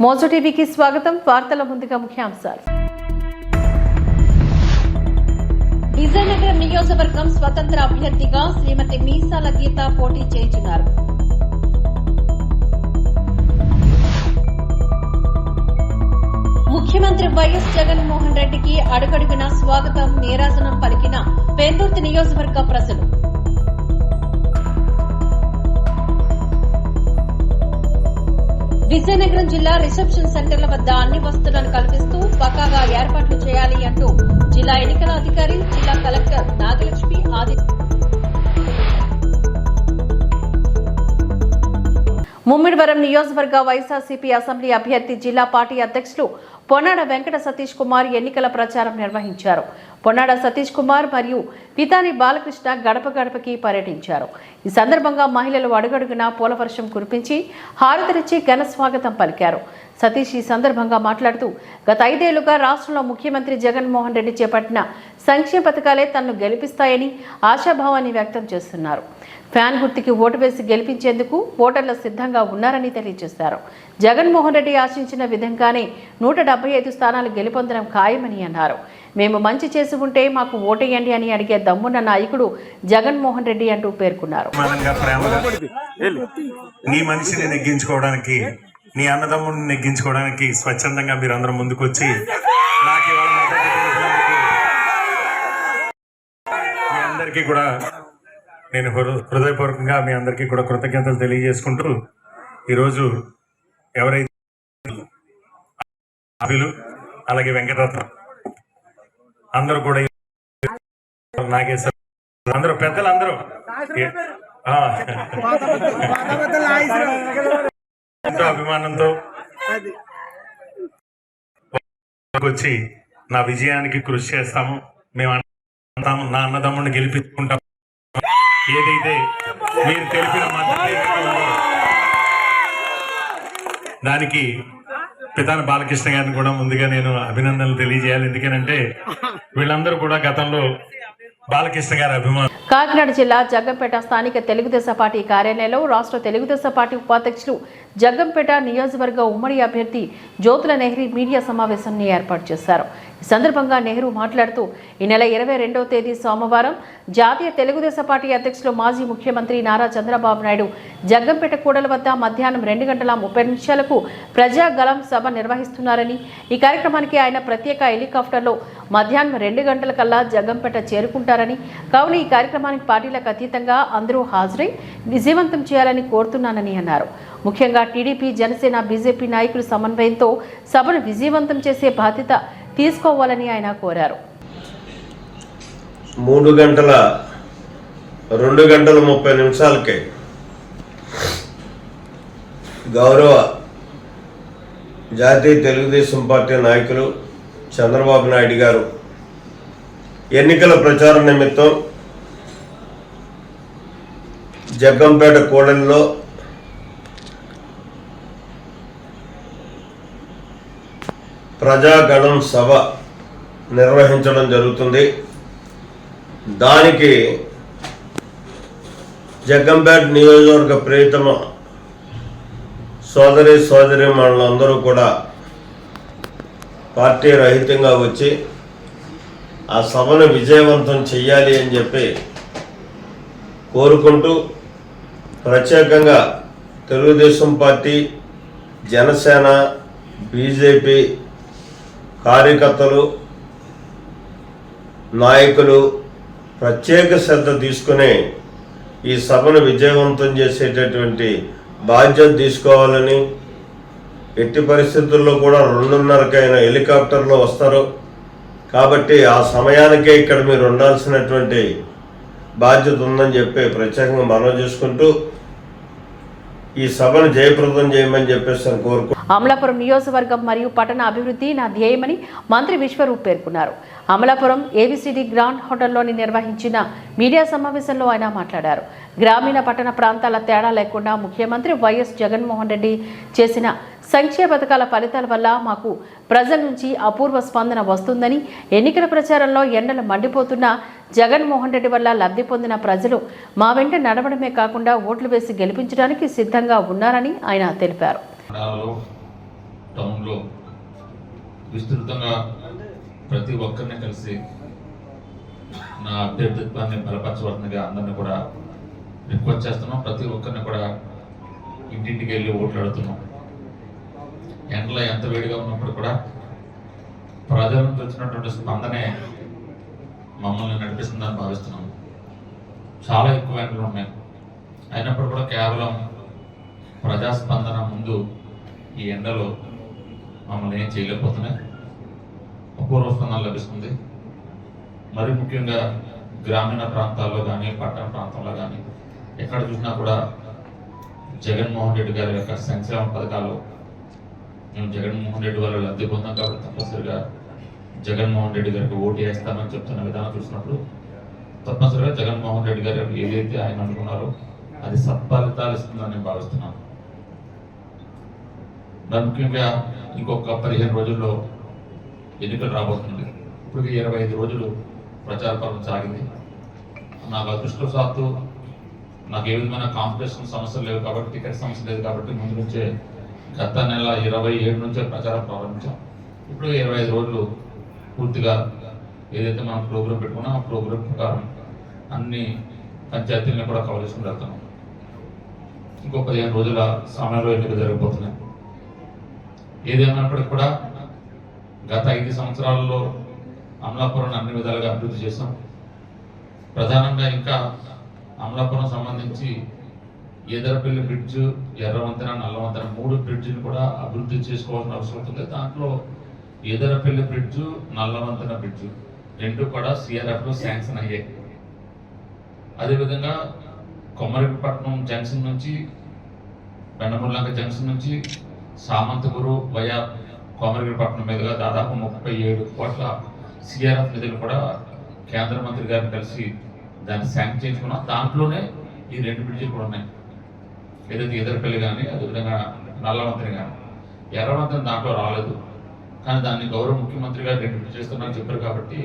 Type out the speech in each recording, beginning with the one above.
Mojo టీవీకి స్వాగతం. వార్తల ముందుగా ముఖ్యాంశాలు. విజయనగరం నియోజకవర్గం స్వతంత్ర అభ్యర్థిగా శ్రీమతి మీసాల గీత పోటీ చేస్తున్నారు. ముఖ్యమంత్రి వైఎస్ జగన్మోహన్ రెడ్డికి అడుగడుగునా స్వాగతం, నీరాజనం పలికిన పెందుర్తి నియోజకవర్గ ప్రజలు. విజయనగరం జిల్లా రిసెప్షన్ సెంటర్ల వద్ద అన్ని వసతులను కల్పిస్తూ పక్కాగా ఏర్పాట్లు చేయాలి అంటూ జిల్లా ఎన్నికల అధికారి, జిల్లా కలెక్టర్ నాగలక్ష్మి ముమ్మిడివరం నియోజకవర్గ వైఎస్ఆర్సీపీ అసెంబ్లీ అభ్యర్థి జిల్లా పార్టీ అధ్యక్షులు పొన్నాడ వెంకట సతీష్ కుమార్ ఎన్నికల ప్రచారం నిర్వహించారు. పొన్నాడ సతీష్ కుమార్ మరియు పితాని బాలకృష్ణ గడప గడపకి పర్యటించారు. ఈ సందర్భంగా మహిళలు అడుగడుగునా పూలవర్షం కురిపించి హారతినిచ్చి ఘన స్వాగతం పలికారు. సతీష్ ఈ సందర్భంగా మాట్లాడుతూ గత 5 ఏళ్లుగా రాష్ట్రంలో ముఖ్యమంత్రి జగన్మోహన్ రెడ్డి చేపట్టిన సంక్షేమ పథకాలే తనను గెలిపిస్తాయని ఆశాభావాన్ని వ్యక్తం చేస్తున్నారు. ఫ్యాన్ గుర్తుకి ఓటు వేసి గెలిపించేందుకు ఓటర్లు సిద్ధంగా ఉన్నారని తెలియజేశారు. జగన్మోహన్ రెడ్డి ఆశించిన విధంగానే 175 స్థానాలు గెలుపొందడం ఖాయమని అన్నారు. మేము మంచి చేసి ఉంటే మాకు ఓటేయండి అని అడిగే దమ్మున్న నాయకుడు జగన్మోహన్ రెడ్డి అంటూ పేర్కొన్నారు. నీ అన్నదమ్ముడిని నెగ్గించుకోవడానికి స్వచ్ఛందంగా మీరందరూ ముందుకొచ్చి మీ అందరికీ కూడా నేను హృదయపూర్వకంగా మీ అందరికీ కూడా కృతజ్ఞతలు తెలియజేసుకుంటూ ఈరోజు ఎవరైతే అలాగే వెంకటరత్నం అందరూ కూడా నాగేశ్వర అందరూ పెద్దలందరూ ఎంతో అభిమానంతో వచ్చి నా విజయానికి కృషి చేస్తాము, మేము అంటాము, నా అన్నదమ్ముడిని గెలిపించుకుంటాము. ఏదైతే మీరు తెలిపిన దానికి పితాని బాలకృష్ణ గారిని కూడా ముందుగా నేను అభినందనలు తెలియజేయాలి. ఎందుకనంటే వీళ్ళందరూ కూడా గతంలో బాలకృష్ణ గారి అభిమానులు. కాకినాడ జిల్లా జగ్గంపేట స్థానిక తెలుగుదేశం పార్టీ కార్యాలయంలో రాష్ట్ర తెలుగుదేశం పార్టీ ఉపాధ్యక్షులు, జగ్గంపేట నియోజకవర్గ ఉమ్మడి అభ్యర్థి జ్యోతుల నెహ్రీ మీడియా సమావేశాన్ని ఏర్పాటు చేశారు. ఈ సందర్భంగా నెహ్రూ మాట్లాడుతూ ఈ నెల 22వ తేదీ సోమవారం జాతీయ తెలుగుదేశం పార్టీ అధ్యక్షులు, మాజీ ముఖ్యమంత్రి నారా చంద్రబాబు నాయుడు జగ్గంపేట కూడల వద్ద మధ్యాహ్నం 2:30 ప్రజాగలం సభ నిర్వహిస్తున్నారని, ఈ కార్యక్రమానికి ఆయన ప్రత్యేక హెలికాప్టర్లో మధ్యాహ్నం 2 గంటలకల్లా జగ్గంపేట చేరుకుంటారని, కావున ఈ కార్యక్రమానికి పార్టీలకు అతీతంగా అందరూ హాజరై విజయవంతం చేయాలని కోరుతున్నానని అన్నారు. ముఖ్యంగా టీడీపీ, జనసేన, బీజేపీ నాయకుల సమన్వయంతో సభను విజయవంతం చేసే బాధ్యత తీసుకోవాలని ఆయన కోరారు. 2 గంటల 30 నిమిషాలకే గౌరవ జాతీయ తెలుగుదేశం పార్టీ నాయకులు చంద్రబాబు నాయుడు గారు ఎన్నికల ప్రచారం నిమిత్తం జగ్గంపేట కూడలిలో ప్రజాగణం సభ నిర్వహించడం జరుగుతుంది. దానికి జగ్గంపేట నియోజకవర్గ ప్రియతమ సోదరీమణులందరూ కూడా పార్టీ రహితంగా వచ్చి ఆ సభను విజయవంతం చెయ్యాలి అని చెప్పి కోరుకుంటూ, ప్రత్యేకంగా తెలుగుదేశం పార్టీ, జనసేన, బీజేపీ కార్యకర్తలు, నాయకులు ప్రత్యేక శ్రద్ధ తీసుకుని ఈ సభను విజయవంతం చేసేటటువంటి బాధ్యత తీసుకోవాలని, ఎట్టి పరిస్థితుల్లో కూడా 2:30కైనా హెలికాప్టర్లో వస్తారు కాబట్టి ఆ సమయానికే ఇక్కడ మీరు ఉండాల్సినటువంటి బాధ్యత ఉందని చెప్పి ప్రత్యేకంగా మనవి చేసుకుంటూ ఈ సభను జయప్రదం చేయమని చెప్పేసి కోరుకుంటున్నాను. అమలాపురం నియోజకవర్గం మరియు పట్టణ అభివృద్ధి నా ధ్యేయమని మంత్రి విశ్వరూప్ పేర్కొన్నారు. అమలాపురం ఏబిసిడి గ్రాండ్ హోటల్లోని నిర్వహించిన మీడియా సమావేశంలో ఆయన మాట్లాడారు. గ్రామీణ పట్టణ ప్రాంతాల తేడా లేకుండా ముఖ్యమంత్రి వైఎస్ జగన్మోహన్ రెడ్డి చేసిన సంక్షేమ పథకాల ఫలితాల వల్ల మాకు ప్రజల నుంచి అపూర్వ స్పందన వస్తుందని, ఎన్నికల ప్రచారంలో ఎండలు మండిపోతున్న జగన్మోహన్ రెడ్డి వల్ల లబ్ధి పొందిన ప్రజలు మా వెంట నడవడమే కాకుండా ఓట్లు వేసి గెలిపించడానికి సిద్ధంగా ఉన్నారని ఆయన తెలిపారు. టౌన్లో విస్తృతంగా ప్రతి ఒక్కరిని కలిసి నా అభ్యర్థిత్వాన్ని బలపరచవలసిందిగా అందరినీ కూడా రిక్వెస్ట్ చేస్తున్నాం. ప్రతి ఒక్కరిని కూడా ఇంటింటికి వెళ్ళి ఓట్లాడుతున్నాం. ఎండలో ఎంత వేడిగా ఉన్నప్పుడు కూడా ప్రజల నుంచి వచ్చినటువంటి స్పందనే మమ్మల్ని నడిపిస్తుందని భావిస్తున్నాం. చాలా ఎక్కువ ఎండలు ఉన్నాయి, అయినప్పుడు కూడా కేవలం ప్రజాస్పందన ముందు ఈ ఎండలో మమ్మల్ని ఏం చేయలేకపోతున్నాయి. అపూర్వ స్పందన లభిస్తుంది. మరి ముఖ్యంగా గ్రామీణ ప్రాంతాల్లో కానీ పట్టణ ప్రాంతంలో కానీ ఎక్కడ చూసినా కూడా జగన్మోహన్ రెడ్డి గారి యొక్క సంక్షేమ పథకాలు మేము జగన్మోహన్ రెడ్డి వాళ్ళ లబ్ధి పొందాం కాబట్టి తప్పనిసరిగా జగన్మోహన్ రెడ్డి గారికి ఓటు వేస్తామని చెప్తున్న విధానం చూసినప్పుడు తప్పనిసరిగా జగన్మోహన్ రెడ్డి గారు ఏదైతే ఆయన అనుకున్నారో అది సత్ఫలితాలు ఇస్తుందని నేను భావిస్తున్నాను. మరి ముఖ్యంగా ఇంకొక 15 రోజుల్లో ఎన్నికలు రాబోతుంది. ఇప్పటికి 25 రోజులు ప్రచార పర్వం సాగింది. నాకు అదృష్టవశాత్తు నాకు ఏ విధమైన కాంపిటీషన్ సమస్యలు లేవు కాబట్టి, టికెట్ సమస్య లేదు కాబట్టి ముందు నుంచే గత నెల 27 నుంచే ప్రచారం ప్రారంభించాం. ఇప్పుడు 25 రోజులు పూర్తిగా ఏదైతే మనం ప్రోగ్రాం పెట్టుకున్నాం ఆ ప్రోగ్రాం ప్రకారం అన్ని పంచాయతీలను కూడా కవర్ చేసుకుని వెళ్తున్నాం. ఇంకో 15 రోజుల సమయంలో ఎన్నికలు జరగబోతున్నాయి. ఏదేమైనప్పటికీ కూడా గత 5 సంవత్సరాల్లో అమలాపురం అన్ని విధాలుగా అభివృద్ధి చేశాం. ప్రధానంగా ఇంకా అమలాపురం సంబంధించి ఎదరపల్లి బ్రిడ్జ్, ఎర్రవంతెన, నల్లవంతెన 3 బ్రిడ్జిని కూడా అభివృద్ధి చేసుకోవాల్సిన అవసరం ఉంది. దాంట్లో ఎదరపల్లి బ్రిడ్జ్, నల్లవంతెన బ్రిడ్జ్ 2 కూడా సిఆర్ఎఫ్లో శాంక్షన్ అయ్యాయి. అదేవిధంగా కొమ్మరిపట్నం జంక్షన్ నుంచి బెండముల్లంక జంక్షన్ నుంచి సామంతపురు వయా కోమరగిరిపట్నం మీదుగా దాదాపు 37 కోట్ల సిఆర్ఎఫ్ నిధులు కూడా కేంద్ర మంత్రి గారిని కలిసి దాన్ని శాంక్షన్ చేయించుకున్నాం. దాంట్లోనే ఈ 2 బ్రిడ్జిలు కూడా ఉన్నాయి. ఏదైతే ఎదరపల్లి కానీ అదేవిధంగా నల్లవంతెన కానీ. ఎర్రవంతెన దాంట్లో రాలేదు, కానీ దాన్ని గౌరవ ముఖ్యమంత్రి గారు 2 బ్రిడ్జ్ చేస్తున్నారని చెప్పారు కాబట్టి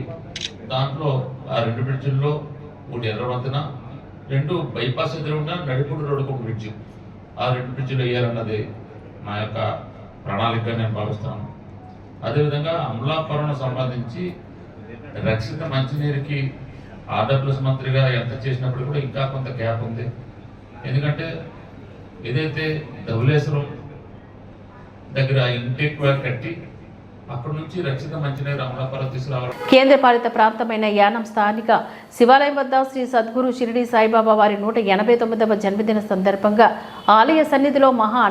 దాంట్లో ఆ 2 బ్రిడ్జిల్లో ఒకటి ఎర్రవంతెన, 2 బైపాస్ ఎదురుగా నడిపూడి రోడ్డుకు ఒక బ్రిడ్జ్, ఆ 2 బ్రిడ్జిలు వేయాలన్నది నా యొక్క ప్రణాళిక నేను భావిస్తున్నాను. అదేవిధంగా అమలాపురం సంబంధించి రక్షిత మంచినీరుకి ఆర్డబ్ల్యూఎస్ మంత్రిగా ఎంత చేసినప్పుడు కూడా ఇంకా కొంత గ్యాప్ ఉంది. ఎందుకంటే ఏదైతే ధవళేశ్వరం దగ్గర ఇంటేక్ కట్టి అక్కడ నుంచి రక్షిత మంచినీరు అమలాపురం తీసుకురావడం. కేంద్రపాలిత ప్రాంతమైన యానం స్థానిక శివాలయం వద్ద శ్రీ సద్గురు షిరిడి సాయిబాబా వారి 189వ జన్మదిన సందర్భంగా ఆలయ సన్నిధిలో మహా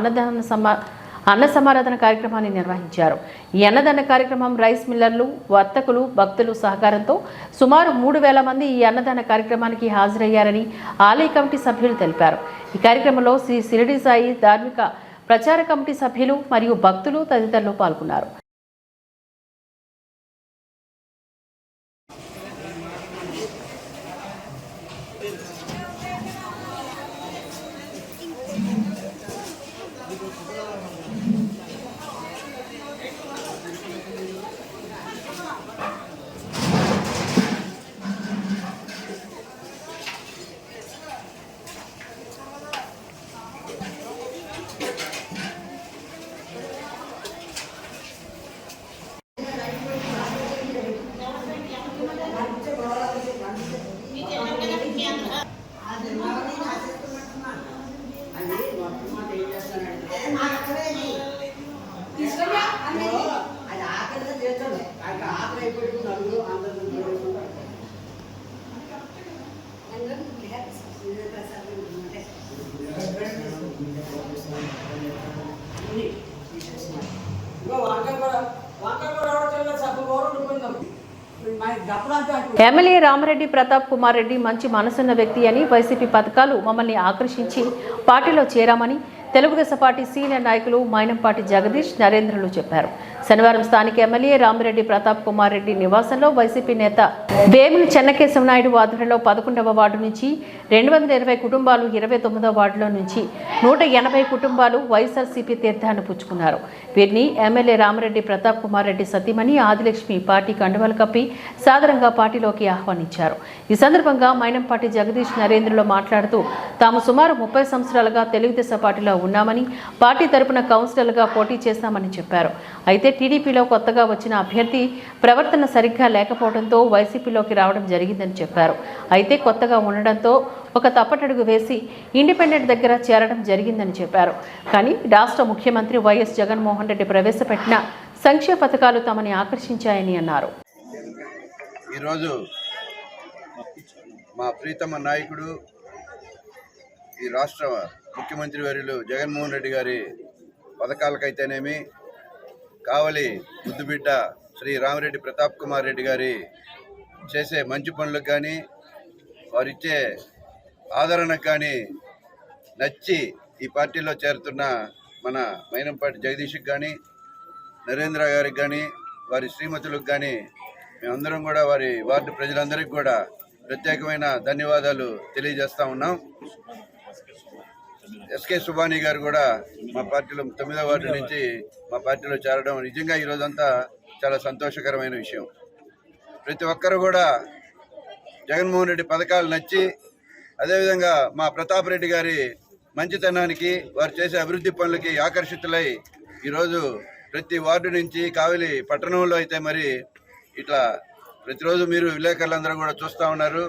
అన్న సమారాధన కార్యక్రమాన్ని నిర్వహించారు. ఈ అన్నదాన కార్యక్రమం రైస్ మిల్లర్లు, వర్తకులు, భక్తులు సహకారంతో సుమారు 3000 మంది ఈ అన్నదాన కార్యక్రమానికి హాజరయ్యారని ఆలయ కమిటీ సభ్యులు తెలిపారు. ఈ కార్యక్రమంలో శ్రీ షిరిడి సాయి ధార్మిక ప్రచార కమిటీ సభ్యులు మరియు భక్తులు తదితరులు పాల్గొన్నారు. ఎమ్మెల్యే రామరెడ్డి ప్రతాప్ కుమార్ రెడ్డి మంచి మనసున్న వ్యక్తి అని, వైసీపీ పథకాలు మమ్మల్ని ఆకర్షించి పార్టీలో చేరామని తెలుగుదేశం పార్టీ సీనియర్ నాయకులు మైనంపాటి జగదీష్, నరేంద్రలు చెప్పారు. శనివారం స్థానిక ఎమ్మెల్యే రామిరెడ్డి ప్రతాప్ కుమార్ రెడ్డి నివాసంలో వైసీపీ నేత వేముల చెన్నకేశవ నాయుడు ఆధ్వర్యంలో 11వ వార్డు నుంచి 220 కుటుంబాలు, 29వ వార్డులో నుంచి 180 కుటుంబాలు వైఎస్ఆర్సీపీ తీర్థాన్ని పుచ్చుకున్నారు. వీరిని ఎమ్మెల్యే రామిరెడ్డి ప్రతాప్ కుమార్ రెడ్డి సతీమణి ఆదిలక్ష్మి పార్టీ కండువాలు కప్పి సాదరంగా పార్టీలోకి ఆహ్వానించారు. ఈ సందర్భంగా మైనంపాటి జగదీష్ నరేంద్రలో మాట్లాడుతూ తాము సుమారు 30 సంవత్సరాలుగా తెలుగుదేశం పార్టీలో ఉన్నామని, పార్టీ తరపున కౌన్సిలర్గా పోటీ చేస్తామని చెప్పారు. అయితే టీడీపీలో కొత్తగా వచ్చిన అభ్యర్థి ప్రవర్తన సరిగ్గా లేకపోవడంతో వైసీపీలోకి రావడం జరిగిందని చెప్పారు. అయితే కొత్తగా ఉండడంతో ఒక తప్పటడుగు వేసి ఇండిపెండెంట్ దగ్గర చేరడం జరిగిందని చెప్పారు. కానీ రాష్ట్ర ముఖ్యమంత్రి వైఎస్ జగన్మోహన్ రెడ్డి ప్రవేశపెట్టిన సంక్షేమ పథకాలు తమని ఆకర్షించాయని అన్నారు. ఈరోజు మా ప్రీతమ నాయకుడు, ఈ రాష్ట్ర ముఖ్యమంత్రి వర్యులు జగన్మోహన్ రెడ్డి గారి పథకాలకైతేనేమి, కావలి ముద్దుబిడ్డ శ్రీ రామిరెడ్డి ప్రతాప్ కుమార్ రెడ్డి గారి చేసే మంచి పనులకు కానీ, వారిచ్చే ఆదరణకు కానీ నచ్చి ఈ పార్టీలో చేరుతున్న మన మైనంపాటి జగదీష్కి కానీ, నరేంద్ర గారికి కానీ, వారి శ్రీమతులకు కానీ మేమందరం కూడా వారి వార్డు ప్రజలందరికీ కూడా ప్రత్యేకమైన ధన్యవాదాలు తెలియజేస్తూ ఉన్నాం. ఎస్కే సుబానీ గారు కూడా మా పార్టీలో 9వ వార్డు నుంచి మా పార్టీలో చేరడం నిజంగా ఈరోజంతా చాలా సంతోషకరమైన విషయం. ప్రతి ఒక్కరు కూడా జగన్మోహన్ రెడ్డి పథకాలు నచ్చి, అదేవిధంగా మా ప్రతాప్ రెడ్డి గారి మంచితనానికి, వారు చేసే అభివృద్ధి పనులకి ఆకర్షితులై ఈరోజు ప్రతి వార్డు నుంచి కావలి పట్టణంలో అయితే మరి ఇట్లా ప్రతిరోజు మీరు విలేకరులందరూ కూడా చూస్తూ ఉన్నారు.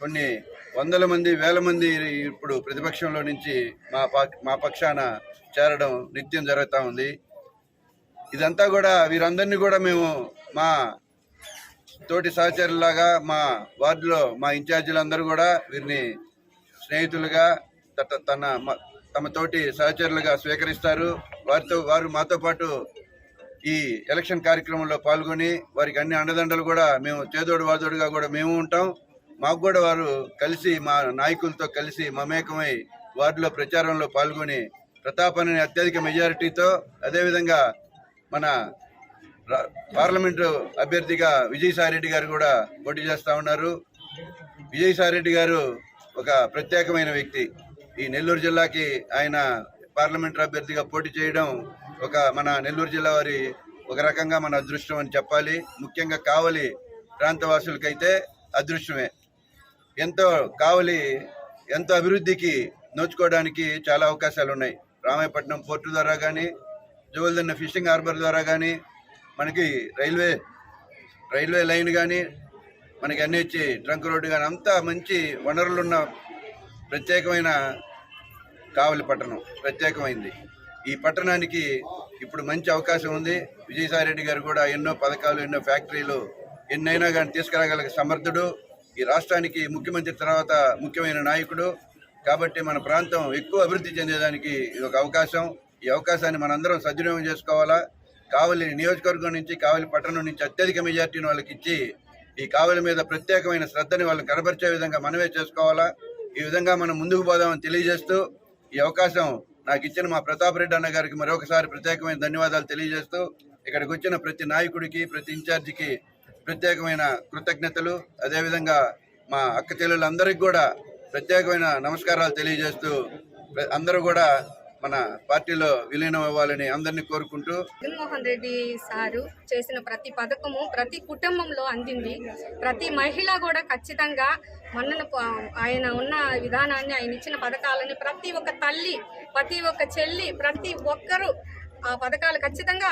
కొన్ని వందల మంది, వేల మంది ఇప్పుడు ప్రతిపక్షంలో నుంచి మా పక్షాన చేరడం నిత్యం జరుగుతూ ఉంది. ఇదంతా కూడా వీరందరినీ కూడా మేము మా తోటి సహచరులాగా, మా వార్డులో మా ఇన్ఛార్జీలందరూ కూడా వీరిని స్నేహితులుగా, తమ తోటి సహచరులుగా స్వీకరిస్తారు. వారు మాతో పాటు ఈ ఎలక్షన్ కార్యక్రమంలో పాల్గొని వారికి అన్ని అండదండలు కూడా మేము చేదోడు వాదోడుగా కూడా మేము ఉంటాం. మాకు కూడా వారు కలిసి మా నాయకులతో కలిసి మమేకమై వార్డులో ప్రచారంలో పాల్గొని ప్రతాప్ అనే అత్యధిక మెజారిటీతో, అదేవిధంగా మన పార్లమెంటు అభ్యర్థిగా విజయసాయిరెడ్డి గారు కూడా పోటీ చేస్తూ ఉన్నారు. విజయసాయిరెడ్డి గారు ఒక ప్రత్యేకమైన వ్యక్తి. ఈ నెల్లూరు జిల్లాకి ఆయన పార్లమెంటు అభ్యర్థిగా పోటీ చేయడం మన నెల్లూరు జిల్లా వారి ఒక రకంగా మన అదృష్టం అని చెప్పాలి. ముఖ్యంగా కావలి ప్రాంతవాసులకైతే అదృష్టమే. కావలి ఎంతో అభివృద్ధికి నోచుకోవడానికి చాలా అవకాశాలు ఉన్నాయి. రామాయపట్నం పోర్టు ద్వారా కానీ, జోవల్దన్న ఫిషింగ్ హార్బర్ ద్వారా కానీ, మనకి రైల్వే లైన్ కానీ, మనకి ఎన్హెచ్ ట్రంక్ రోడ్డు కానీ, అంతా మంచి వనరులున్న ప్రత్యేకమైన కావలి పట్టణం ప్రత్యేకమైంది. ఈ పట్టణానికి ఇప్పుడు మంచి అవకాశం ఉంది. విజయసాయిరెడ్డి గారు కూడా ఎన్నో పథకాలు, ఎన్నో ఫ్యాక్టరీలు ఎన్నైనా కానీ తీసుకురాగల సమర్థుడు. ఈ రాష్ట్రానికి ముఖ్యమంత్రి తర్వాత ముఖ్యమైన నాయకుడు. కాబట్టి మన ప్రాంతం ఎక్కువ అభివృద్ధి చెందేదానికి ఇది ఒక అవకాశం. ఈ అవకాశాన్ని మనందరం సద్వినియోగం చేసుకోవాలా. కావలి నియోజకవర్గం నుంచి, కావలి పట్టణం నుంచి అత్యధిక మెజార్టీని వాళ్ళకి ఇచ్చి ఈ కావలి మీద ప్రత్యేకమైన శ్రద్ధని వాళ్ళని కనబరిచే విధంగా మనమే చేసుకోవాలా. ఈ విధంగా మనం ముందుకు పోదామని తెలియజేస్తూ, ఈ అవకాశం నాకు ఇచ్చిన మా ప్రతాప్ రెడ్డి అన్న గారికి మరొకసారి ప్రత్యేకమైన ధన్యవాదాలు తెలియజేస్తూ, ఇక్కడికి వచ్చిన ప్రతి నాయకుడికి, ప్రతి ఇన్ఛార్జికి ప్రత్యేకమైన కృతజ్ఞతలు, అదేవిధంగా మా అక్క చెల్లెళ్ళందరికీ కూడా ప్రత్యేకమైన నమస్కారాలు తెలియజేస్తూ, అందరూ కూడా మన పార్టీలో విలీనం అవ్వాలని అందరినీ కోరుకుంటూ, జగన్మోహన్ రెడ్డి సారు చేసిన ప్రతి పథకము ప్రతి కుటుంబంలో అందింది. ప్రతి మహిళ కూడా ఖచ్చితంగా ఆయన ఉన్న విధానాన్ని, ఆయన ఇచ్చిన పథకాలని ప్రతి ఒక్క తల్లి, ప్రతి ఒక్క చెల్లి, ప్రతి ఒక్కరూ ఆ పథకాలు ఖచ్చితంగా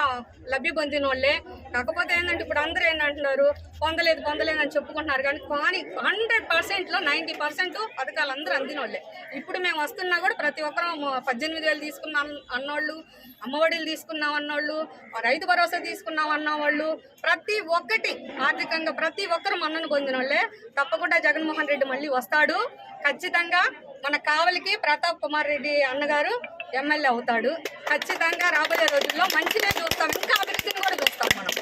లబ్ధి పొందిన వాళ్ళే. కాకపోతే ఏంటంటే ఇప్పుడు అందరూ ఏంటంటున్నారు, పొందలేదని చెప్పుకుంటున్నారు. కానీ 100%లో 90% పథకాలు అందరూ అందిన వాళ్ళే. ఇప్పుడు మేము వస్తున్నా కూడా ప్రతి ఒక్కరూ 18,000 తీసుకున్నాం అన్నోళ్ళు, అమ్మఒడిలు తీసుకున్నాం అన్నోళ్ళు, రైతు భరోసా తీసుకున్నాం అన్నవాళ్ళు, ప్రతి ఒక్కటి ఆర్థికంగా ప్రతి ఒక్కరు మన్నను పొందిన వాళ్ళే. తప్పకుండా జగన్మోహన్ రెడ్డి మళ్ళీ వస్తాడు. ఖచ్చితంగా మన కావలికి ప్రతాప్ కుమార్ రెడ్డి అన్నగారు ఎమ్మెల్యే అవుతాడు. ఖచ్చితంగా రాబోయే రోజుల్లో మంచిగా చూస్తాం, ఇంకా అభివృద్ధిని కూడా చూస్తాం. మనం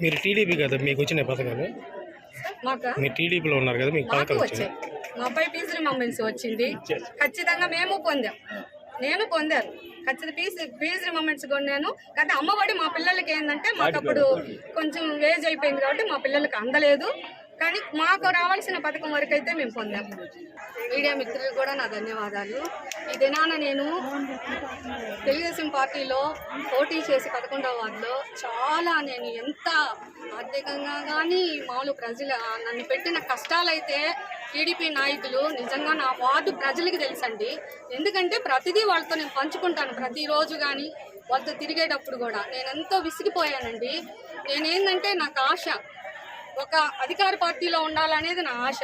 మీరు టీడీపీ కదా, మీకు వచ్చిన పథకాలు? మీరు టీడీపీలో ఉన్నారు కదా, మీకు పథకాలు వచ్చాయి? మా అబ్బాయి ఫీజు రిమెంబర్స్ వచ్చింది. ఖచ్చితంగా మేము పొందాం, నేను పొందాను. ఖచ్చితంగా ఫీజు రిమెంబర్స్ కొన్నాను. కానీ అమ్మఒడి మా పిల్లలకి ఏంటంటే మాకు అప్పుడు కొంచెం ఏజ్ అయిపోయింది కాబట్టి మా పిల్లలకి అందలేదు. కానీ మాకు రావాల్సిన పథకం వరకు అయితే మేము పొందాము. మీడియా మిత్రులు కూడా నా ధన్యవాదాలు. ఈ దినాన నేను తెలుగుదేశం పార్టీలో పోటీ చేసి 11వ వార్డులో నేను ఎంత ఆర్థికంగా కానీ మామూలు ప్రజలు నన్ను పెట్టిన కష్టాలైతే టీడీపీ నాయకులు నిజంగా నా వార్డు ప్రజలకి తెలుసండి. ఎందుకంటే ప్రతిదీ వాళ్ళతో నేను పంచుకుంటాను. ప్రతిరోజు కానీ వాళ్ళతో తిరిగేటప్పుడు కూడా నేను ఎంతో విసిగిపోయానండి. నేనేంటంటే నాకు ఆశ ఒక అధికార పార్టీలో ఉండాలనేది నా ఆశ.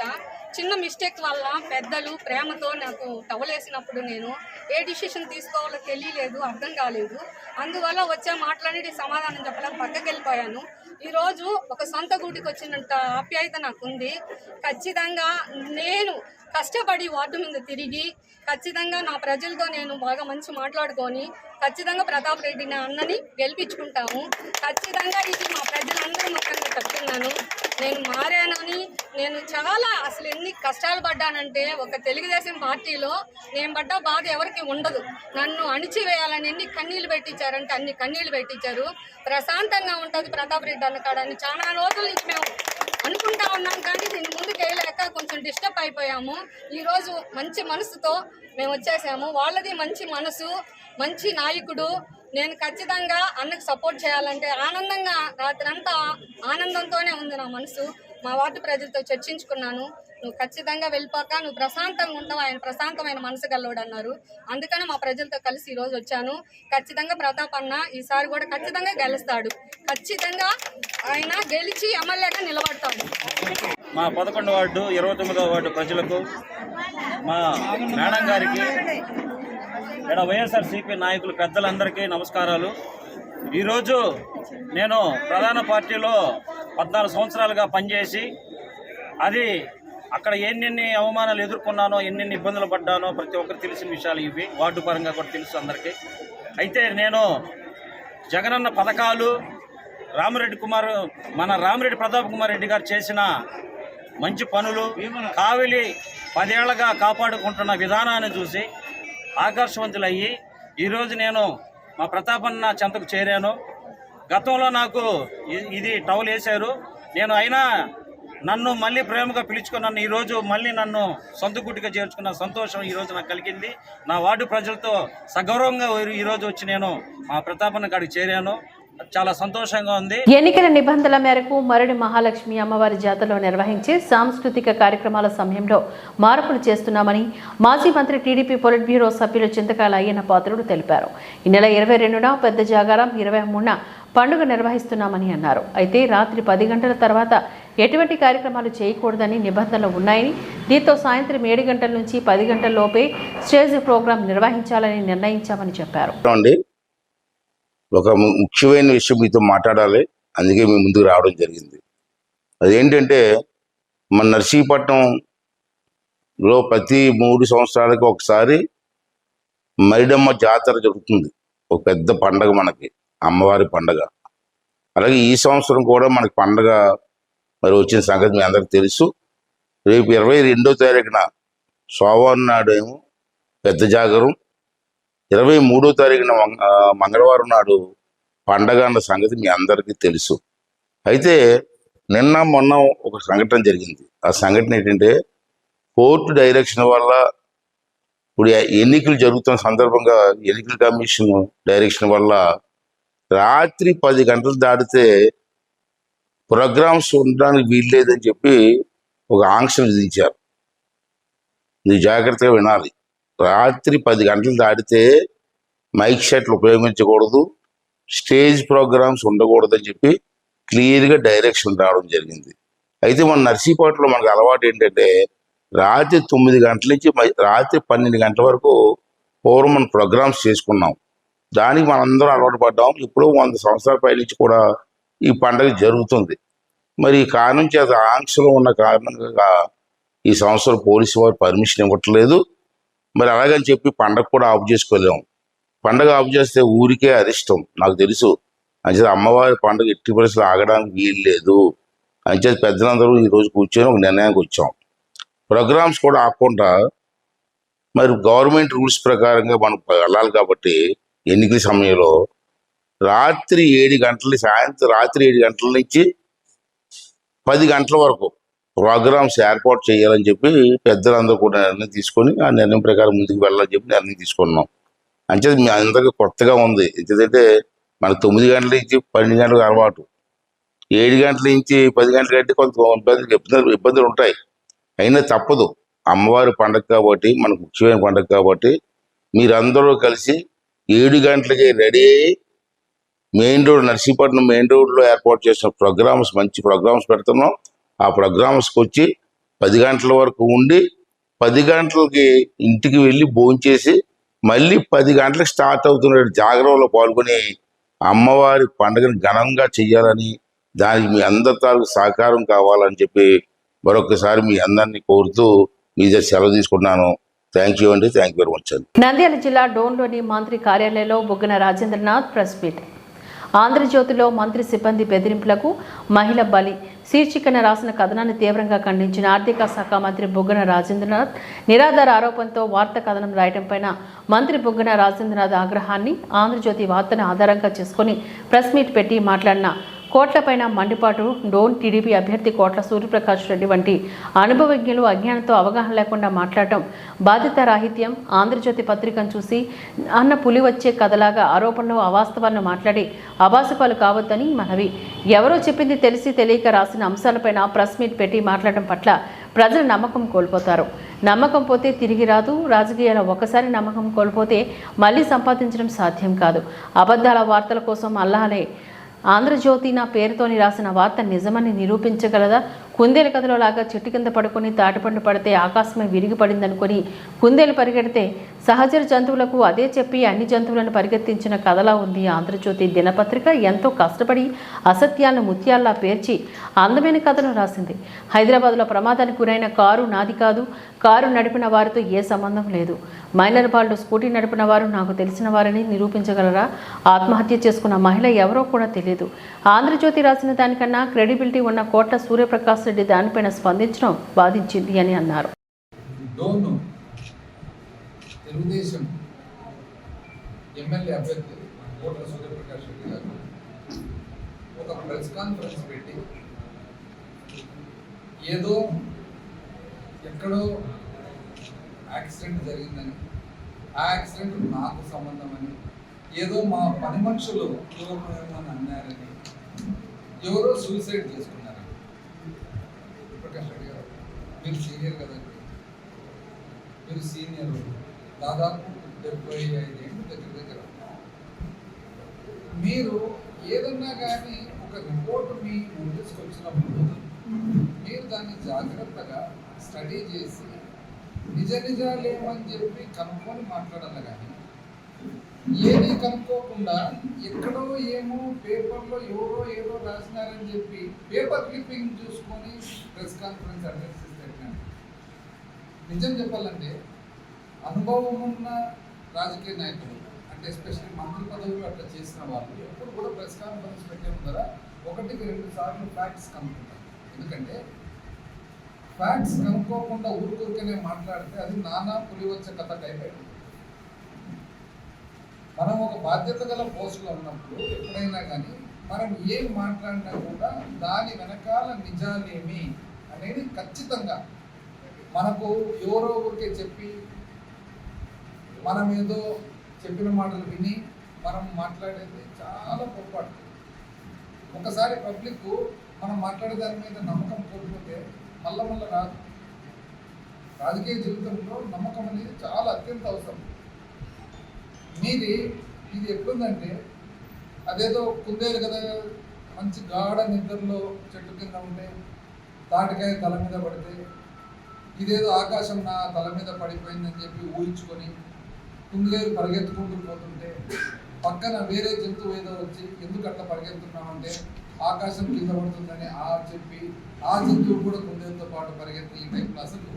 చిన్న మిస్టేక్ వల్ల పెద్దలు ప్రేమతో నాకు టవలేసినప్పుడు నేను ఏ డిసిషన్ తీసుకోవాలో తెలియలేదు, అర్థం కాలేదు. అందువల్ల వచ్చే మాట్లాడి సమాధానం చెప్పలేక పక్కకి వెళ్ళిపోయాను. ఈరోజు ఒక సొంత గూటికి వచ్చినంత ఆప్యాయత నాకుంది. ఖచ్చితంగా నేను కష్టపడి వార్డు మీద తిరిగి ఖచ్చితంగా నా ప్రజలతో నేను బాగా మంచి మాట్లాడుకొని ఖచ్చితంగా ప్రతాప్ రెడ్డి నా అన్నని గెలిపించుకుంటాము. ఖచ్చితంగా ఇది మా ప్రజలందరూ మొత్తంగా చెప్తున్నాను. నేను మారానని నేను చాలా అసలు ఎన్ని కష్టాలు పడ్డానంటే ఒక తెలుగుదేశం పార్టీలో నేను పడ్డ బాధ ఎవరికి ఉండదు. నన్ను అణిచివేయాలని ఎన్ని కన్నీళ్లు పెట్టించారంటే అన్ని కన్నీళ్లు పెట్టించారు. ప్రశాంతంగా ఉంటుంది ప్రతాప్ రెడ్డి అన్న కాడని చాలా రోజుల నుంచి మేము అనుకుంటా ఉన్నాం. కానీ దీని ముందుకు వేయలేక కొంచెం డిస్టర్బ్ అయిపోయాము. ఈరోజు మంచి మనసుతో మేము వచ్చేసాము. వాళ్ళది మంచి మనసు, మంచి నాయకుడు. నేను ఖచ్చితంగా అన్నకు సపోర్ట్ చేయాలంటే ఆనందంగా రాత్రంతా ఆనందంతోనే ఉంది నా మనసు. మా వార్డు ప్రజలతో చర్చించుకున్నాను. నువ్వు ఖచ్చితంగా వెళ్ళిపోక నువ్వు ప్రశాంతంగా ఉంటావు, ఆయన ప్రశాంతమైన మనసు గల్లోడు అన్నారు. అందుకని మా ప్రజలతో కలిసి ఈరోజు వచ్చాను. ఖచ్చితంగా ప్రతాప్ అన్న ఈసారి కూడా ఖచ్చితంగా గెలుస్తాడు. ఖచ్చితంగా ఆయన గెలిచి ఎమ్మెల్యేగా నిలబడతాడు. మా 11వ వార్డు 29వ వార్డు ప్రజలకు, మా మేడం గారికి, ఇక్కడ వైఎస్ఆర్సీపీ నాయకులు పెద్దలందరికీ నమస్కారాలు. ఈరోజు నేను ప్రధాన పార్టీలో 14 సంవత్సరాలుగా పనిచేసి అది అక్కడ ఎన్నెన్ని అవమానాలు ఎదుర్కొన్నానో, ఎన్నెన్ని ఇబ్బందులు పడ్డానో ప్రతి ఒక్కరు తెలిసిన విషయాలు ఇవి. వార్డు పరంగా కూడా తెలుసు అందరికీ. అయితే నేను జగనన్న పథకాలు, రామిరెడ్డి ప్రతాప్ కుమార్ రెడ్డి గారు చేసిన మంచి పనులు, కావిలి 10 ఏళ్లుగా కాపాడుకుంటున్న విధానాన్ని చూసి ఆకర్షవంతులయ్యి ఈరోజు నేను మా ప్రతాపన్న చెంతకు చేరాను. గతంలో నాకు ఇది టవల్ వేశారు. నేను అయినా నన్ను మళ్ళీ ప్రేమగా పిలుచుకున్నాను. ఈరోజు మళ్ళీ నన్ను సొంత గుట్టిగా చేర్చుకున్న సంతోషం ఈరోజు నాకు కలిగింది. నా వార్డు ప్రజలతో సగౌరవంగా ఈరోజు వచ్చి నేను మా ప్రతాపన్న కాడికి చేరాను. చాలా సంతోషంగా ఉంది. ఎన్నికల నిబంధనల మేరకు మరడి మహాలక్ష్మి అమ్మవారి జాతరలో నిర్వహించే సాంస్కృతిక కార్యక్రమాల సమయంలో మార్పులు చేస్తున్నామని మాజీ మంత్రి టీడీపీ పొలిట్ బ్యూరో సభ్యులు చింతకాయల అయ్యన్న పాత్రుడు తెలిపారు. ఈ నెల 22న పెద్ద జాగారం, 23న పండుగ నిర్వహిస్తున్నామని అన్నారు. అయితే రాత్రి 10 గంటల తర్వాత ఎటువంటి కార్యక్రమాలు చేయకూడదని నిబంధనలు ఉన్నాయని, దీంతో సాయంత్రం 7 గంటల నుంచి 10 గంటల లోపే స్టేజ్ ప్రోగ్రాం నిర్వహించాలని నిర్ణయించామని చెప్పారు. ఒక ముఖ్యమైన విషయం మీతో మాట్లాడాలి, అందుకే మీ ముందుకు రావడం జరిగింది. అదేంటంటే మన నర్సీపట్నంలో ప్రతి 3 సంవత్సరాలకు ఒకసారి మైడమ్మ జాతర జరుగుతుంది. ఒక పెద్ద పండగ, మనకి అమ్మవారి పండగ. అలాగే ఈ సంవత్సరం కూడా మనకి పండగ మరి వచ్చిన సంగతి మీ అందరికి తెలుసు. రేపు 22వ తారీఖున సోమవారం నాడు ఏమో పెద్ద జాగరం, 23వ తారీఖున మంగళవారం నాడు పండగ అన్న సంగతి మీ అందరికీ తెలుసు. అయితే నిన్న మొన్న ఒక సంఘటన జరిగింది. ఆ సంఘటన ఏంటంటే కోర్టు డైరెక్షన్ వల్ల, ఇప్పుడు ఎన్నికలు జరుగుతున్న సందర్భంగా ఎన్నికల కమిషన్ డైరెక్షన్ వల్ల రాత్రి 10 గంటలు దాటితే ప్రోగ్రామ్స్ ఉండడానికి వీల్లేదని చెప్పి ఒక ఆంక్షలు విధించారు. ఇది జాగ్రత్తగా వినాలి. రాత్రి 10 గంటలు దాటితే మైక్ సెట్లు ఉపయోగించకూడదు, స్టేజ్ ప్రోగ్రామ్స్ ఉండకూడదని చెప్పి క్లియర్గా డైరెక్షన్ రావడం జరిగింది. అయితే మన నర్సీపట్నంలో మనకు అలవాటు ఏంటంటే రాత్రి 9 గంటల నుంచి రాత్రి 12 గంటల వరకు పూర్వం మనం ప్రోగ్రామ్స్ చేసుకున్నాం. దానికి మనందరం అలవాటు పడ్డాం. ఇప్పుడు 100 సంవత్సరాల పై నుంచి కూడా ఈ పండుగ జరుగుతుంది. మరి ఈ కారణం చేత ఆంక్షలు ఉన్న కారణంగా ఈ సంవత్సరం పోలీసు వారు పర్మిషన్ ఇవ్వట్లేదు. మరి అలాగని చెప్పి పండగ కూడా ఆఫ్ చేసుకోలేము. పండగ ఆఫ్ చేస్తే ఊరికే అరిష్టం, నాకు తెలుసు. అంచేత అమ్మవారి పండుగ ఎట్టి పరిస్థితులు ఆగడానికి వీలు లేదు. అంచేత పెద్దలందరూ ఈరోజు కూర్చొని ఒక నిర్ణయానికి వచ్చాం. ప్రోగ్రామ్స్ కూడా ఆకుండా మరి గవర్నమెంట్ రూల్స్ ప్రకారంగా మనం వెళ్ళాలి కాబట్టి ఎన్నికల సమయంలో రాత్రి 7 గంటల సాయంత్రం రాత్రి 7 గంటల నుంచి 10 గంటల వరకు ప్రోగ్రామ్స్ ఏర్పాటు చేయాలని చెప్పి పెద్దలందరూ కూడా నిర్ణయం తీసుకొని ఆ నిర్ణయం ప్రకారం ముందుకు వెళ్ళాలని చెప్పి నిర్ణయం తీసుకున్నాం. అంటే మీ అందరికీ కొత్తగా ఉంది. ఎందుకంటే మనకు 9 గంటల నుంచి 12 గంటలకు అలవాటు, 7 గంటల నుంచి 10 గంటల కంటే కొంత ఇబ్బందులు ఉంటాయి. అయినా తప్పదు, అమ్మవారి పండగ కాబట్టి, మనకు ముఖ్యమైన పండగ కాబట్టి మీరందరూ కలిసి 7 గంటలకి రెడీ అయ్యి మెయిన్ రోడ్ నర్సీపట్నం మెయిన్ రోడ్లో ఏర్పాటు చేసిన ప్రోగ్రామ్స్, మంచి ప్రోగ్రామ్స్ పెడుతున్నాం. ఆ ప్రోగ్రామ్స్కి వచ్చి 10 గంటల వరకు ఉండి 10 గంటలకి ఇంటికి వెళ్ళి భోంచేసి మళ్ళీ 10 గంటలకు స్టార్ట్ అవుతున్న జాగరణలో పాల్గొని అమ్మవారి పండుగను ఘనంగా చెయ్యాలని, దానికి మీ అందరి తాలూకు సహకారం కావాలని చెప్పి మరొకసారి మీ అందరినీ కోరుతూ మీ దగ్గర సెలవు తీసుకుంటున్నాను. థ్యాంక్ యూ అండి. థ్యాంక్ యూ వెరీ మచ్ అండి. నంద్యాల జిల్లా డోన్లోని మంత్రి కార్యాలయంలో బుగ్గన రాజేంద్రనాథ్ ప్రెస్ మీట్. ఆంధ్రజ్యోతిలో మంత్రి సిబ్బంది బెదిరింపులకు మహిళ బలి శీర్షికన రాసిన కథనాన్ని తీవ్రంగా ఖండించిన ఆర్థిక శాఖ మంత్రి బుగ్గన రాజేంద్రనాథ్ నిరాధార ఆరోపణతో వార్తా కథనం రాయడంపైన మంత్రి బుగ్గన రాజేంద్రనాథ్ ఆగ్రహాన్ని ఆంధ్రజ్యోతి వార్తను ఆధారంగా చేసుకుని ప్రెస్ మీట్ పెట్టి మాట్లాడిన కోట్లపైన మండిపాటు డోన్ టీడీపీ అభ్యర్థి కోట్ల సూర్యప్రకాష్ రెడ్డి వంటి అనుభవజ్ఞులు అజ్ఞానంతో అవగాహన లేకుండా మాట్లాడటం బాధ్యతారాహిత్యం. ఆంధ్రజ్యోతి పత్రికను చూసి అన్న పులి వచ్చే కథలాగా ఆరోపణలు అవాస్తవాలను మాట్లాడి అభాసపాలు కావద్దని మనవి. ఎవరో చెప్పింది తెలిసి తెలియక రాసిన అంశాలపైన ప్రెస్ మీట్ పెట్టి మాట్లాడటం పట్ల ప్రజలు నమ్మకం కోల్పోతారు. నమ్మకం పోతే తిరిగి రాదు. రాజకీయాల్లో ఒకసారి నమ్మకం కోల్పోతే మళ్ళీ సంపాదించడం సాధ్యం కాదు. అబద్ధాల వార్తల కోసం అల్లాలే ఆంధ్రజ్యోతి నా పేరుతోని రాసిన వార్త నిజమని నిరూపించగలదా? కుందేలు కథలో లాగా చెట్టు కింద పడుకొని తాటిపండు పడితే ఆకాశమే విరిగి పడిందనుకొని కుందేలు పరిగెడితే సహచర జంతువులకు అదే చెప్పి అన్ని జంతువులను పరిగెత్తించిన కథలా ఉంది ఆంధ్రజ్యోతి దినపత్రిక. ఎంతో కష్టపడి అసత్యాలను ముత్యాల్లా పేర్చి అందమైన కథను రాసింది. హైదరాబాద్లో ప్రమాదానికి గురైన కారు నాది కాదు, కారు నడిపిన వారితో ఏ సంబంధం లేదు. మైనర్ బాలుడు స్కూటీ నడిపిన వారు నాకు తెలిసిన వారిని నిరూపించగలరా? ఆత్మహత్య చేసుకున్న మహిళ ఎవరో కూడా తెలియదు. ఆంధ్రజ్యోతి రాసిన దానికన్నా క్రెడిబిలిటీ ఉన్న కోట్ల సూర్యప్రకాష్ రెడ్డి దానిపైన స్పందించడం బాధించింది అని అన్నారు. తెలుగుదేశం ఎమ్మెల్యే అభ్యర్థి కోట్ల సూర్యప్రకాష్ రెడ్డి గారు ఒక ప్రెస్ కాన్ఫరెన్స్ పెట్టి ఏదో ఎక్కడో యాక్సిడెంట్ జరిగిందని, ఆ యాక్సిడెంట్ నాకు సంబంధం అని, ఏదో మా పని మనుషులు అని అన్నారని, ఎవరో సూసైడ్ చేసుకున్నారని. ప్రకాష్ రెడ్డి గారు మీరు సీనియర్ కదండి, మీరు సీనియర్, దాదాపు 75 ఏళ్ళు దగ్గర. మీరు ఏదన్నా కానీ ఒక రిపోర్ట్ మీ నోటీస్కి వచ్చినప్పుడు మీరు దాన్ని జాగ్రత్తగా స్టడీ చేసి నిజాలు ఏమని చెప్పి కనుక్కొని మాట్లాడాలి. కానీ ఏది కనుక్కోకుండా ఎక్కడో ఏమో పేపర్లో ఎవరో ఏదో రాసినారని చెప్పి పేపర్ క్లిప్పింగ్ చూసుకొని ప్రెస్ కాన్ఫరెన్స్ అటెండ్ చేస్తే, నిజం చెప్పాలంటే అనుభవం ఉన్న రాజకీయ నాయకులు అంటే ఎస్పెషల్లీ మంత్రి పదవులు అట్లా చేసిన వాళ్ళు ఎప్పుడు కూడా ప్రెస్ కాన్ఫరెన్స్ పెట్టే ముందర 1-2 సార్లు ఫ్యాక్ట్స్ కనుక్కుంటారు. ఎందుకంటే ఫ్యాక్ట్స్ కనుక్కోకుండా ఊరికనే మాట్లాడితే అది నానా పులి వచ్చే కథ టైప్ అయిపోతుంది. మనం ఒక బాధ్యత గల పోస్టులో ఉన్నప్పుడు ఎప్పుడైనా కానీ మనం ఏం మాట్లాడినా కూడా దాని వెనకాల నిజాలేమి అనేది ఖచ్చితంగా మనకు ఎవరో ఊరికే చెప్పి మనం ఏదో చెప్పిన మాటలు విని మనం మాట్లాడేది చాలా పొరపాటు. ఒకసారి పబ్లిక్ మనం మాట్లాడే దాని మీద నమ్మకం కోల్పోతే మళ్ళా రాదు. రాజకీయ జీవితంలో నమ్మకం అనేది చాలా అత్యంత అవసరం. ఇది ఎట్లుందంటే అదేదో కుందేలు కదా, మంచి గాఢ నిద్రలో చెట్టు కింద ఉంటే తాటికాయ తల మీద పడితే ఇదేదో ఆకాశం నా తల మీద పడిపోయిందని చెప్పి ఊహించుకొని కుందేలు పరిగెత్తుకుంటూ పోతుంటే పక్కన వేరే జంతువు ఏదో వచ్చి ఎందుకు అట్లా పరిగెత్తున్నామంటే ఆకాశం కింద పడుతుందని చెప్పి ఆ జంతువు కూడా కుందేలతో పాటు పరిగెత్తి ఈ టైంలో అసలు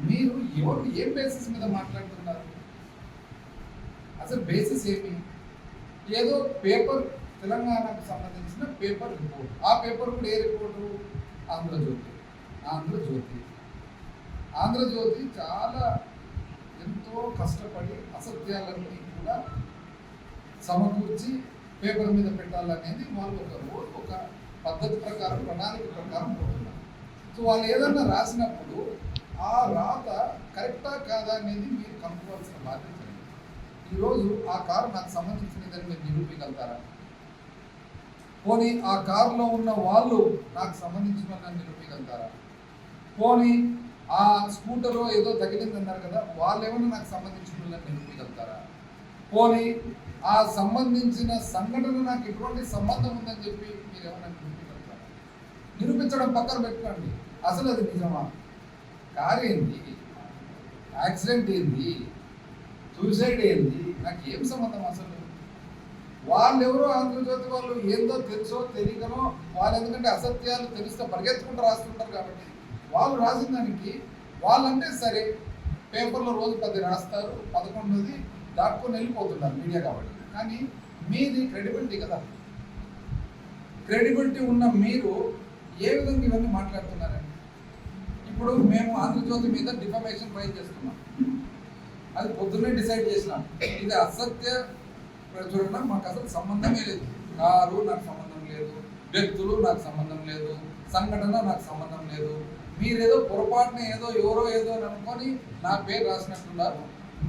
మీరు ఎవరు ఏం బేసిస్ మీద మాట్లాడుతున్నారు? అసలు బేసిస్ ఏమి? ఏదో పేపర్, తెలంగాణకు సంబంధించిన పేపర్ రిపోర్ట్. ఆ పేపర్ కూడా ఏ రిపోర్టు? ఆంధ్రజ్యోతి చాలా ఎంతో కష్టపడి అసత్యాలన్నీ కూడా సమకూర్చి పేపర్ మీద పెట్టాలనేది వాళ్ళు ఒక పద్ధతి ప్రకారం ప్రణాళిక ప్రకారం పోతున్నారు. సో వాళ్ళు ఏదన్నా రాసినప్పుడు ఆ రాత కరెక్టా కాదా అనేది మీరు కనుక్కోవాల్సిన బాధ్యత. ఈరోజు ఆ కారు నాకు సంబంధించినదని మీరు నిరూపించగలుగుతారా? పోనీ ఆ కారులో ఉన్న వాళ్ళు నాకు సంబంధించిన నిరూపించగలుగుతారా? పోనీ ఆ స్కూటర్లో ఏదో తగిలిందన్నారు కదా, వాళ్ళు ఏమైనా నాకు సంబంధించిన నిరూపించగలుగుతారా? పోనీ ఆ సంబంధించిన సంఘటన నాకు ఎటువంటి సంబంధం ఉందని చెప్పి మీరు ఏమైనా నిరూపించగలుగుతారా? నిరూపించడం పక్కన పెట్టుకోండి, అసలు అది నిజమా? కారు ఏంది, యాక్సిడెంట్ ఏంది, సూసైడ్ ఏంది, నాకు ఏం సంబంధం అసలు? వాళ్ళు ఎవరో ఆంధ్రజ్యోతి వాళ్ళు ఏందో తెలుసో తెలియకనో వాళ్ళు, ఎందుకంటే అసత్యాలు తెలిస్తే పరిగెత్తుకుంటూ రాస్తుంటారు కాబట్టి వాళ్ళు రాసిన దానికి వాళ్ళంటే సరే పేపర్లో రోజు 10 రాస్తారు, 11ది దాటుకొని వెళ్ళిపోతున్నారు మీడియా కాబట్టి. కానీ మీది క్రెడిబిలిటీ కదా, క్రెడిబిలిటీ ఉన్న మీరు ఏ విధంగా ఇవన్నీ మాట్లాడుతున్నారండి? ఇప్పుడు మేము ఆంధ్రజ్యోతి మీద డిఫమేషన్ ఫైల్ చేస్తున్నాం, అది పొద్దున్నే డిసైడ్ చేసినాం. ఇది అసత్య ప్రచురణ మాకు అసలు సంబంధమే లేదు. కారు నాకు సంబంధం లేదు, వ్యక్తులు నాకు సంబంధం లేదు, సంఘటన నాకు సంబంధం లేదు. మీరేదో పొరపాటున ఎవరో ఏదో అని అనుకొని నా పేరు రాసినట్టున్నారు.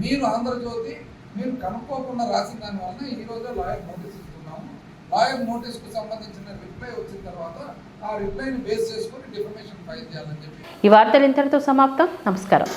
మీరు ఆంధ్రజ్యోతి మీరు కనుక్కోకుండా రాసిన దాని వలన ఈరోజు లాయర్ నోటీస్ ఇస్తున్నాము. లాయర్ నోటీస్కు సంబంధించిన రిప్లై వచ్చిన తర్వాత ఆ రిప్లైని బేస్ చేసుకొని డిఫమేషన్ ఫైల్ చేయాలని చెప్పి. ఈ వార్తలు ఇంతటితో సమాప్తం. నమస్కారం.